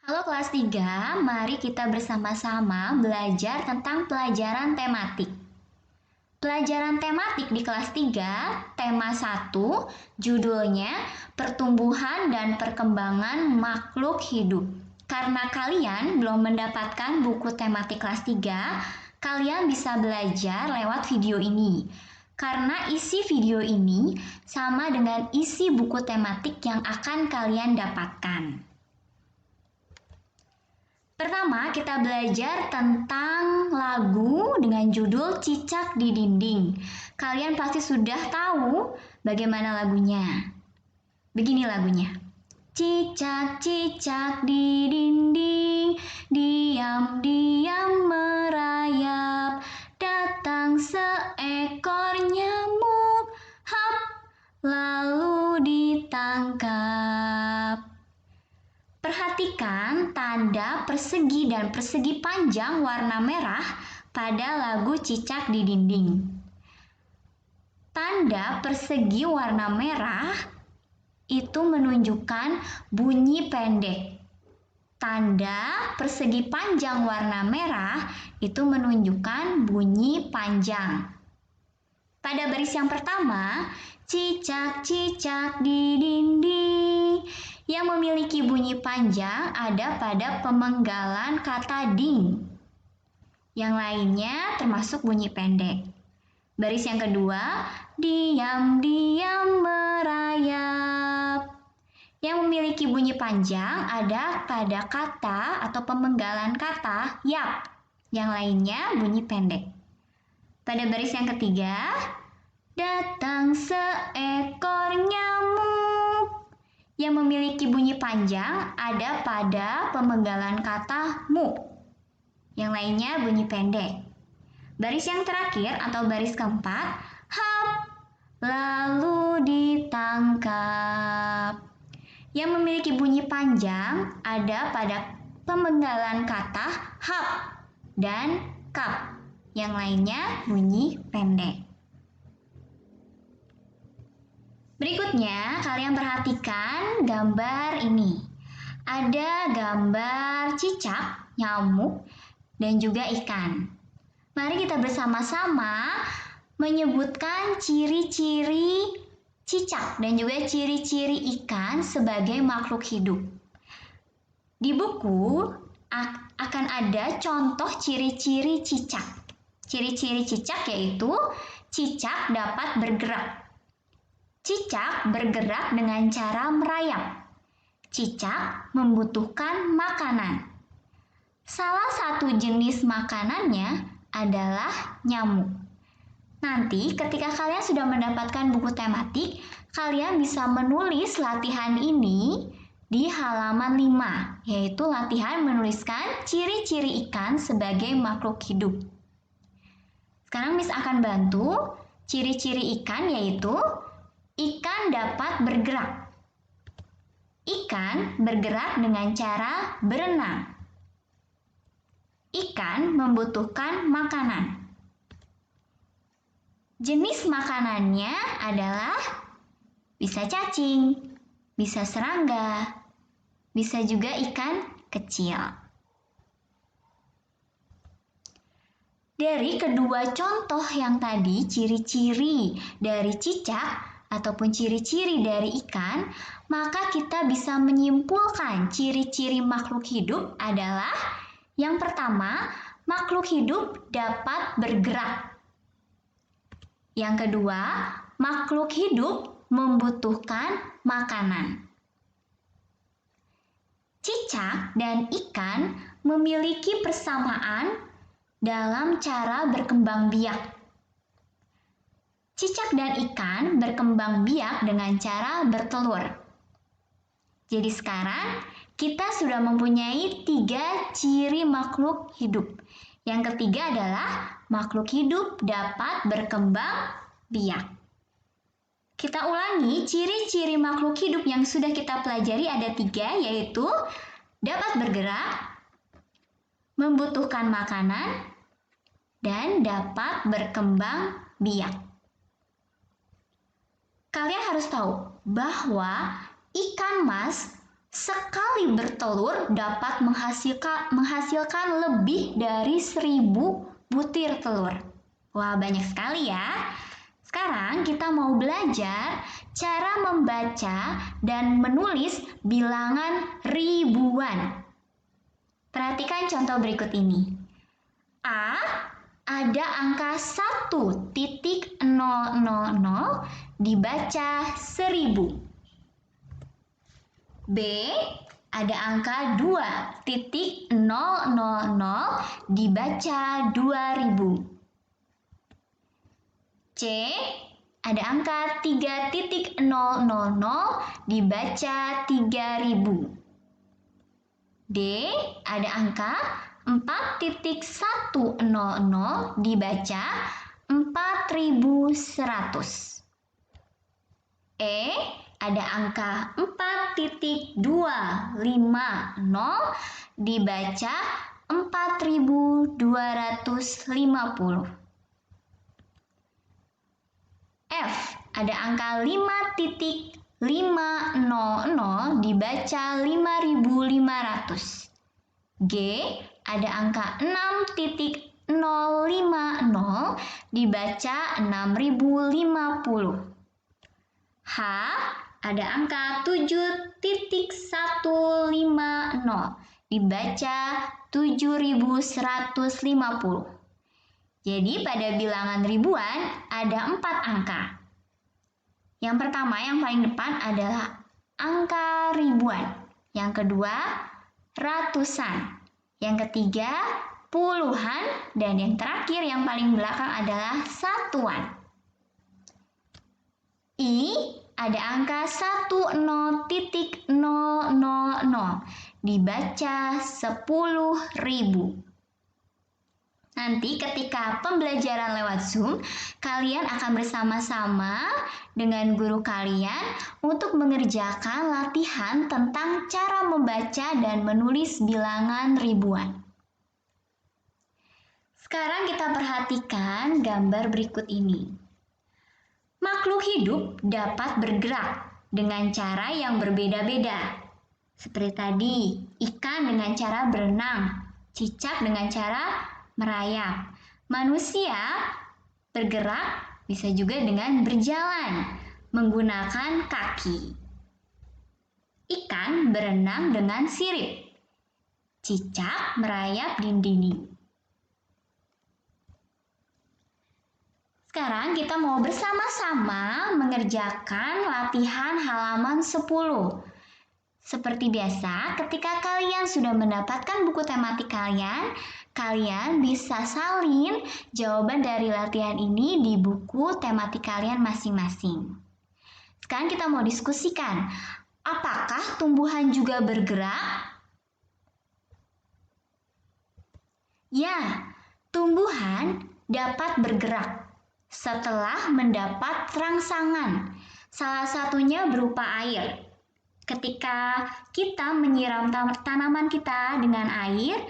Halo kelas 3, mari kita bersama-sama belajar tentang pelajaran tematik. Pelajaran tematik di kelas 3, tema 1, judulnya Pertumbuhan dan Perkembangan Makhluk Hidup. Karena kalian belum mendapatkan buku tematik kelas 3, kalian bisa belajar lewat video ini. Karena isi video ini sama dengan isi buku tematik yang akan kalian dapatkan. Pertama, kita belajar tentang lagu dengan judul Cicak di Dinding. Kalian pasti sudah tahu bagaimana lagunya. Begini lagunya. Cicak-cicak di dinding, diam-diam merayap, datang seekor nyamuk, hap, lalu ditangkap. Perhatikan tanda persegi dan persegi panjang warna merah pada lagu Cicak di Dinding. Tanda persegi warna merah itu menunjukkan bunyi pendek. Tanda persegi panjang warna merah itu menunjukkan bunyi panjang. Pada baris yang pertama, cicak-cicak di dinding, yang memiliki bunyi panjang ada pada pemenggalan kata ding. Yang lainnya termasuk bunyi pendek. Baris yang kedua, diam-diam merayap. Yang memiliki bunyi panjang ada pada kata atau pemenggalan kata yap. Yang lainnya bunyi pendek. Pada baris yang ketiga, datang seekor nyamuk. Yang memiliki bunyi panjang ada pada pemenggalan kata mu. Yang lainnya bunyi pendek. Baris yang terakhir atau baris keempat, hap, lalu ditangkap. Yang memiliki bunyi panjang ada pada pemenggalan kata hap dan kap. Yang lainnya bunyi pendek. Berikutnya, kalian perhatikan gambar ini. Ada gambar cicak, nyamuk, dan juga ikan. Mari kita bersama-sama menyebutkan ciri-ciri cicak dan juga ciri-ciri ikan sebagai makhluk hidup. Di buku akan ada contoh ciri-ciri cicak. Ciri-ciri cicak yaitu cicak dapat bergerak. Cicak bergerak dengan cara merayap. Cicak membutuhkan makanan. Salah satu jenis makanannya adalah nyamuk. Nanti ketika kalian sudah mendapatkan buku tematik, kalian bisa menulis latihan ini di halaman 5, yaitu latihan menuliskan ciri-ciri ikan sebagai makhluk hidup. Sekarang Miss akan bantu ciri-ciri ikan yaitu ikan dapat bergerak. Ikan bergerak dengan cara berenang. Ikan membutuhkan makanan. Jenis makanannya adalah bisa cacing, bisa serangga, bisa juga ikan kecil. Dari kedua contoh yang tadi, ciri-ciri dari cicak ataupun ciri-ciri dari ikan, maka kita bisa menyimpulkan ciri-ciri makhluk hidup adalah yang pertama, makhluk hidup dapat bergerak. Yang kedua, makhluk hidup membutuhkan makanan. Cicak dan ikan memiliki persamaan dalam cara berkembang biak. Cicak dan ikan berkembang biak dengan cara bertelur. Jadi sekarang kita sudah mempunyai 3 ciri makhluk hidup. Yang ketiga adalah makhluk hidup dapat berkembang biak. Kita ulangi, ciri-ciri makhluk hidup yang sudah kita pelajari ada 3, yaitu dapat bergerak, membutuhkan makanan, dan dapat berkembang biak. Kalian harus tahu bahwa ikan mas sekali bertelur dapat menghasilkan lebih dari 1000 butir telur. Wah, banyak sekali ya. Sekarang kita mau belajar cara membaca dan menulis bilangan ribuan. Perhatikan contoh berikut ini. A, ada angka 1.000 dibaca 1000. B, ada angka 2.000 dibaca 2000. C, ada angka 3.000 dibaca 3000. D, ada angka 4.100 dibaca 4100. E, ada angka 4.250 dibaca 4250. F, ada angka 5.500 dibaca 5500. G, ada angka 6.050 dibaca 6050. H, ada angka 7.150 dibaca 7150. Jadi pada bilangan ribuan ada 4 angka. Yang pertama, yang paling depan adalah angka ribuan. Yang kedua, ratusan. Yang ketiga, puluhan. Dan yang terakhir, yang paling belakang adalah satuan. I, ada angka 10.000 dibaca 10.000. Nanti ketika pembelajaran lewat Zoom, kalian akan bersama-sama dengan guru kalian untuk mengerjakan latihan tentang cara membaca dan menulis bilangan ribuan. Sekarang kita perhatikan gambar berikut ini. Makhluk hidup dapat bergerak dengan cara yang berbeda-beda. Seperti tadi, ikan dengan cara berenang, cicak dengan cara merayap. Manusia bergerak bisa juga dengan berjalan menggunakan kaki. Ikan berenang dengan sirip. Cicak merayap di dinding. Sekarang kita mau bersama-sama mengerjakan latihan halaman 10. Seperti biasa, ketika kalian sudah mendapatkan buku tematik kalian bisa salin jawaban dari latihan ini di buku tematik kalian masing-masing. Sekarang kita mau diskusikan, apakah tumbuhan juga bergerak? Ya, tumbuhan dapat bergerak setelah mendapat rangsangan. Salah satunya berupa air. Ketika kita menyiram tanaman kita dengan air,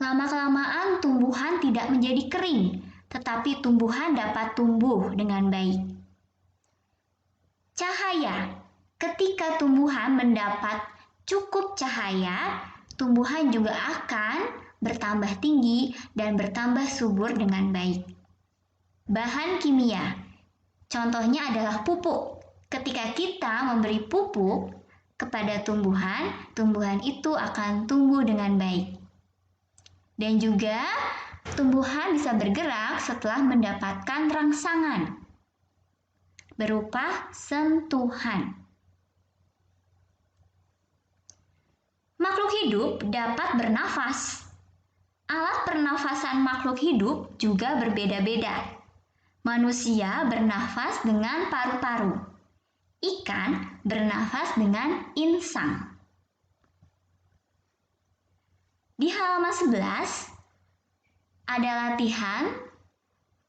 lama-kelamaan tumbuhan tidak menjadi kering, tetapi tumbuhan dapat tumbuh dengan baik. Cahaya. Ketika tumbuhan mendapat cukup cahaya, tumbuhan juga akan bertambah tinggi dan bertambah subur dengan baik. Bahan kimia. Contohnya adalah pupuk. Ketika kita memberi pupuk kepada tumbuhan, tumbuhan itu akan tumbuh dengan baik. Dan juga tumbuhan bisa bergerak setelah mendapatkan rangsangan berupa sentuhan. Makhluk hidup dapat bernafas. Alat pernafasan makhluk hidup juga berbeda-beda. Manusia bernafas dengan paru-paru. Ikan bernafas dengan insang. Di halaman 11 ada latihan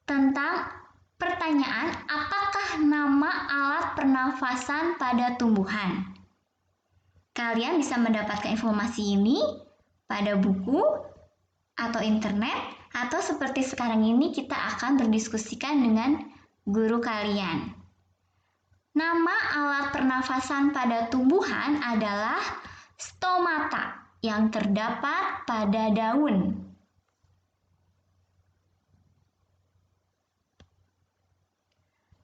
tentang pertanyaan apakah nama alat pernafasan pada tumbuhan. Kalian bisa mendapatkan informasi ini pada buku atau internet, atau seperti sekarang ini kita akan berdiskusikan dengan guru kalian. Nama alat pernafasan pada tumbuhan adalah stomata yang terdapat pada daun.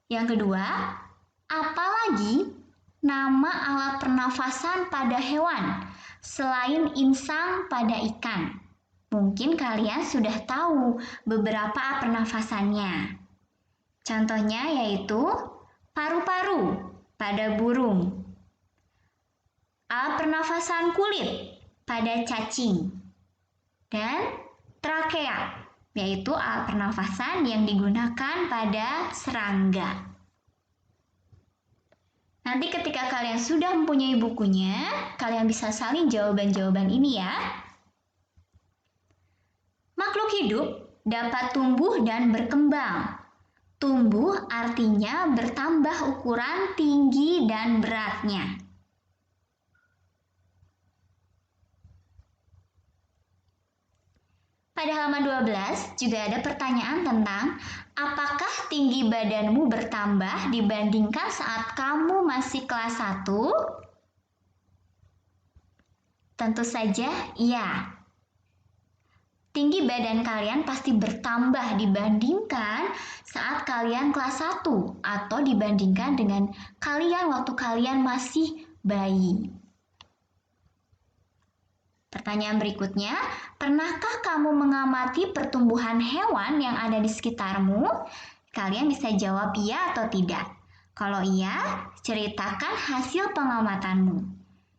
Yang kedua, apalagi nama alat pernafasan pada hewan selain insang pada ikan? Mungkin kalian sudah tahu beberapa pernafasannya. Contohnya yaitu paru-paru pada burung, alat pernafasan kulit pada cacing, dan trakea, yaitu alat pernafasan yang digunakan pada serangga. Nanti ketika kalian sudah mempunyai bukunya, kalian bisa salin jawaban-jawaban ini ya. Makhluk hidup dapat tumbuh dan berkembang. Tumbuh artinya bertambah ukuran, tinggi, dan beratnya. Pada halaman 12 juga ada pertanyaan tentang apakah tinggi badanmu bertambah dibandingkan saat kamu masih kelas 1? Tentu saja iya. Tinggi badan kalian pasti bertambah dibandingkan saat kalian kelas 1 atau dibandingkan dengan kalian waktu kalian masih bayi. Pertanyaan berikutnya, pernahkah kamu mengamati pertumbuhan hewan yang ada di sekitarmu? Kalian bisa jawab iya atau tidak. Kalau iya, ceritakan hasil pengamatanmu.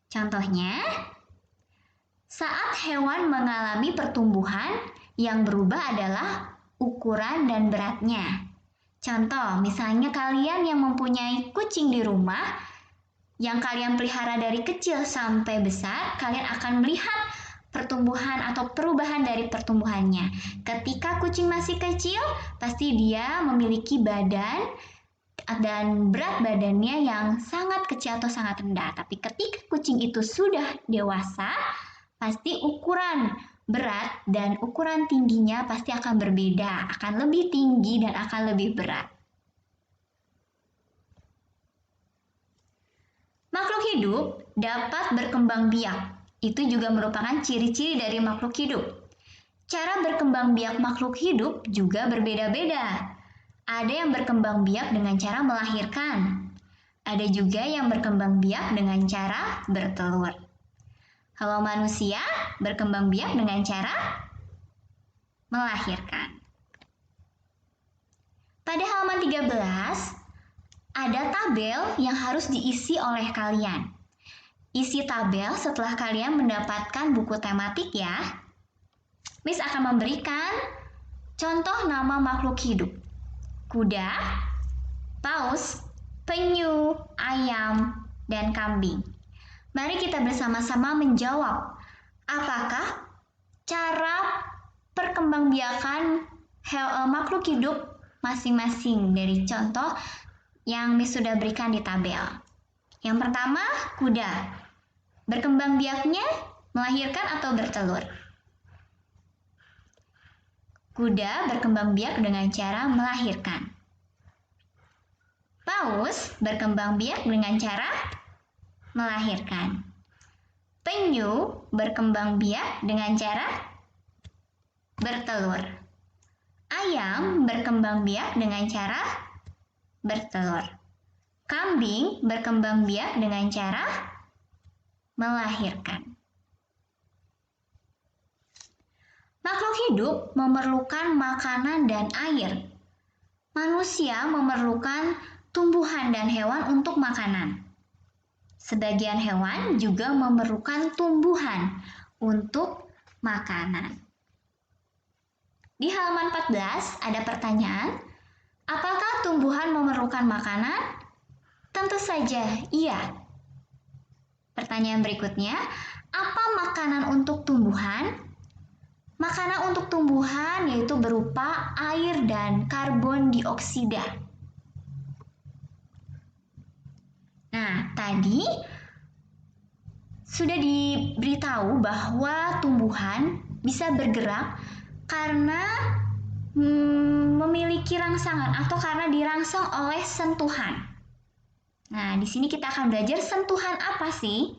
Contohnya, saat hewan mengalami pertumbuhan, yang berubah adalah ukuran dan beratnya. Contoh, misalnya kalian yang mempunyai kucing di rumah, yang kalian pelihara dari kecil sampai besar, kalian akan melihat pertumbuhan atau perubahan dari pertumbuhannya. Ketika kucing masih kecil, pasti dia memiliki badan dan berat badannya yang sangat kecil atau sangat rendah. Tapi ketika kucing itu sudah dewasa, pasti ukuran berat dan ukuran tingginya pasti akan berbeda, akan lebih tinggi dan akan lebih berat. Makhluk hidup dapat berkembang biak. Itu juga merupakan ciri-ciri dari makhluk hidup. Cara berkembang biak makhluk hidup juga berbeda-beda. Ada yang berkembang biak dengan cara melahirkan. Ada juga yang berkembang biak dengan cara bertelur. Kalau manusia berkembang biak dengan cara melahirkan. Pada halaman 13, ada tabel yang harus diisi oleh kalian. Isi tabel setelah kalian mendapatkan buku tematik ya. Miss akan memberikan contoh nama makhluk hidup. Kuda, paus, penyu, ayam, dan kambing. Mari kita bersama-sama menjawab, apakah cara perkembangbiakan makhluk hidup masing-masing dari contoh yang Miss sudah berikan di tabel. Yang pertama, kuda. Berkembang biaknya melahirkan atau bertelur? Kuda berkembang biak dengan cara melahirkan. Paus berkembang biak dengan cara melahirkan. Penyu berkembang biak dengan cara bertelur. Ayam berkembang biak dengan cara bertelur. Kambing berkembang biak dengan cara melahirkan. Makhluk hidup memerlukan makanan dan air. Manusia memerlukan tumbuhan dan hewan untuk makanan. Sebagian hewan juga memerlukan tumbuhan untuk makanan. Di halaman 14 ada pertanyaan, apakah tumbuhan memerlukan makanan? Tentu saja iya. Pertanyaan berikutnya, apa makanan untuk tumbuhan? Makanan untuk tumbuhan yaitu berupa air dan karbon dioksida. Nah, tadi sudah diberitahu bahwa tumbuhan bisa bergerak karena memiliki rangsangan atau karena dirangsang oleh sentuhan. Nah, di sini kita akan belajar sentuhan apa sih?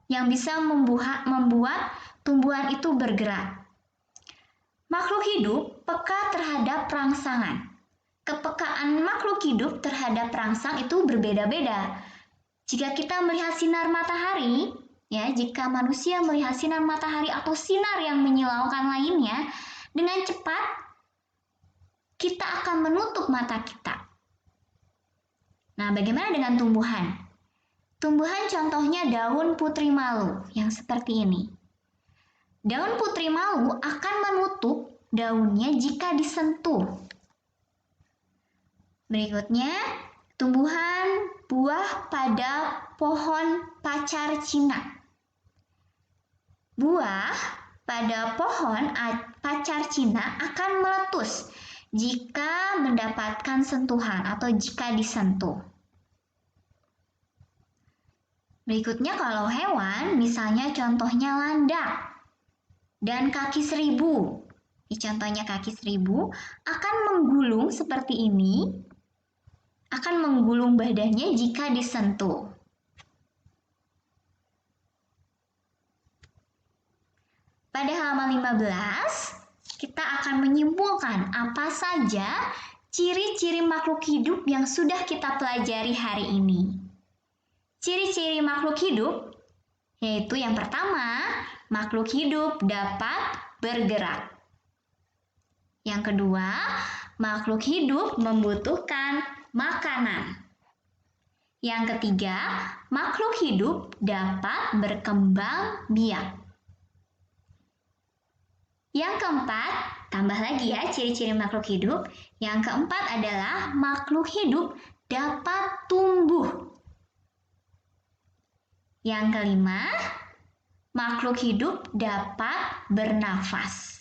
yang bisa membuat tumbuhan itu bergerak. Makhluk hidup peka terhadap rangsangan. Kepekaan makhluk hidup terhadap rangsang itu berbeda-beda. Jika kita melihat sinar matahari, jika manusia melihat sinar matahari atau sinar yang menyilaukan lainnya, dengan cepat kita akan menutup mata kita. Nah, bagaimana dengan tumbuhan? Tumbuhan contohnya daun putri malu yang seperti ini. Daun putri malu akan menutup daunnya jika disentuh. Berikutnya, tumbuhan buah pada pohon pacar Cina. Buah pada pohon pacar Cina akan meletus jika mendapatkan sentuhan atau jika disentuh. Berikutnya kalau hewan, misalnya contohnya landak dan kaki seribu. Contohnya kaki seribu akan menggulung seperti ini, akan menggulung badannya jika disentuh. Pada halaman 15, kita akan menyimpulkan apa saja ciri-ciri makhluk hidup yang sudah kita pelajari hari ini. Ciri-ciri makhluk hidup yaitu yang pertama, makhluk hidup dapat bergerak. Yang kedua, makhluk hidup membutuhkan makanan. Yang ketiga, makhluk hidup dapat berkembang biak. Yang keempat, tambah lagi ciri-ciri makhluk hidup. Yang keempat adalah makhluk hidup dapat tumbuh. Yang kelima, makhluk hidup dapat bernafas.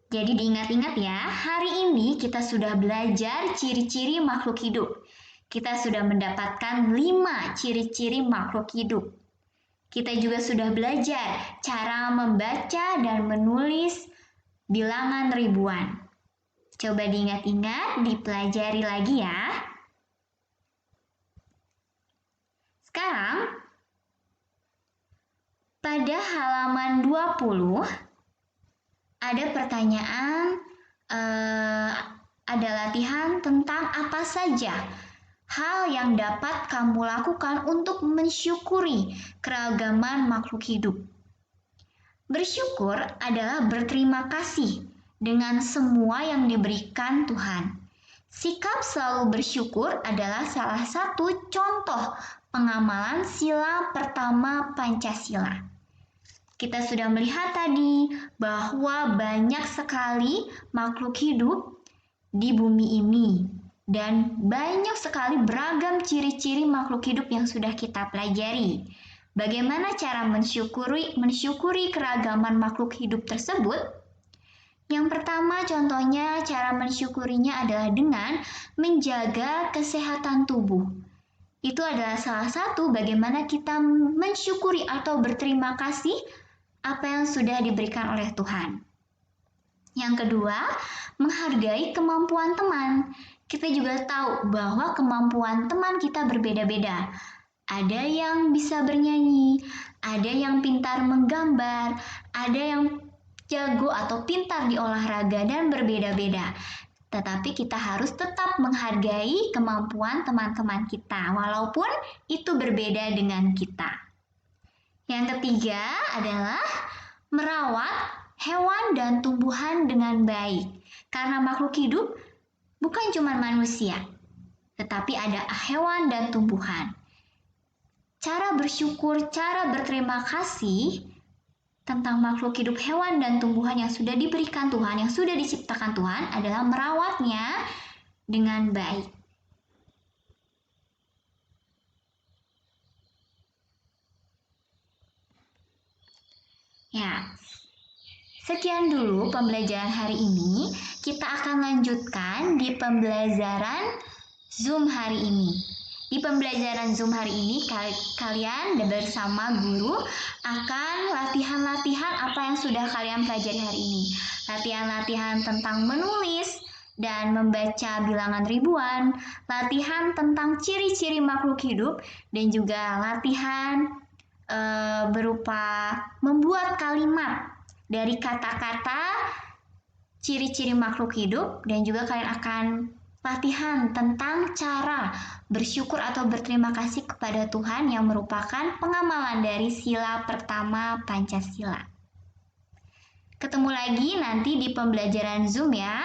Jadi diingat-ingat hari ini kita sudah belajar ciri-ciri makhluk hidup. Kita sudah mendapatkan 5 ciri-ciri makhluk hidup. Kita juga sudah belajar cara membaca dan menulis bilangan ribuan. Coba diingat-ingat, dipelajari lagi ya. Sekarang, pada halaman 20, ada pertanyaan, ada latihan tentang apa saja hal yang dapat kamu lakukan untuk mensyukuri keragaman makhluk hidup. Bersyukur adalah berterima kasih dengan semua yang diberikan Tuhan. Sikap selalu bersyukur adalah salah satu contoh pengamalan sila pertama Pancasila. Kita sudah melihat tadi bahwa banyak sekali makhluk hidup di bumi ini dan banyak sekali beragam ciri-ciri makhluk hidup yang sudah kita pelajari. Bagaimana cara mensyukuri keragaman makhluk hidup tersebut? Yang pertama contohnya cara mensyukurinya adalah dengan menjaga kesehatan tubuh. Itu adalah salah satu bagaimana kita mensyukuri atau berterima kasih apa yang sudah diberikan oleh Tuhan. Yang kedua, menghargai kemampuan teman. Kita juga tahu bahwa kemampuan teman kita berbeda-beda. Ada yang bisa bernyanyi, ada yang pintar menggambar, ada yang jago atau pintar di olahraga dan berbeda-beda. Tetapi kita harus tetap menghargai kemampuan teman-teman kita, walaupun itu berbeda dengan kita. Yang ketiga adalah merawat hewan dan tumbuhan dengan baik. Karena makhluk hidup bukan cuma manusia, tetapi ada hewan dan tumbuhan. Cara bersyukur, cara berterima kasih tentang makhluk hidup hewan dan tumbuhan yang sudah diberikan Tuhan, yang sudah diciptakan Tuhan adalah merawatnya dengan baik. Ya, sekian dulu pembelajaran hari ini. Kita akan lanjutkan di pembelajaran Zoom hari ini. Di pembelajaran Zoom hari ini, kalian bersama guru akan latihan-latihan apa yang sudah kalian pelajari hari ini. Latihan-latihan tentang menulis dan membaca bilangan ribuan, latihan tentang ciri-ciri makhluk hidup, dan juga latihan berupa membuat kalimat dari kata-kata ciri-ciri makhluk hidup, dan juga kalian akan latihan tentang cara bersyukur atau berterima kasih kepada Tuhan yang merupakan pengamalan dari sila pertama Pancasila. Ketemu lagi nanti di pembelajaran Zoom ya.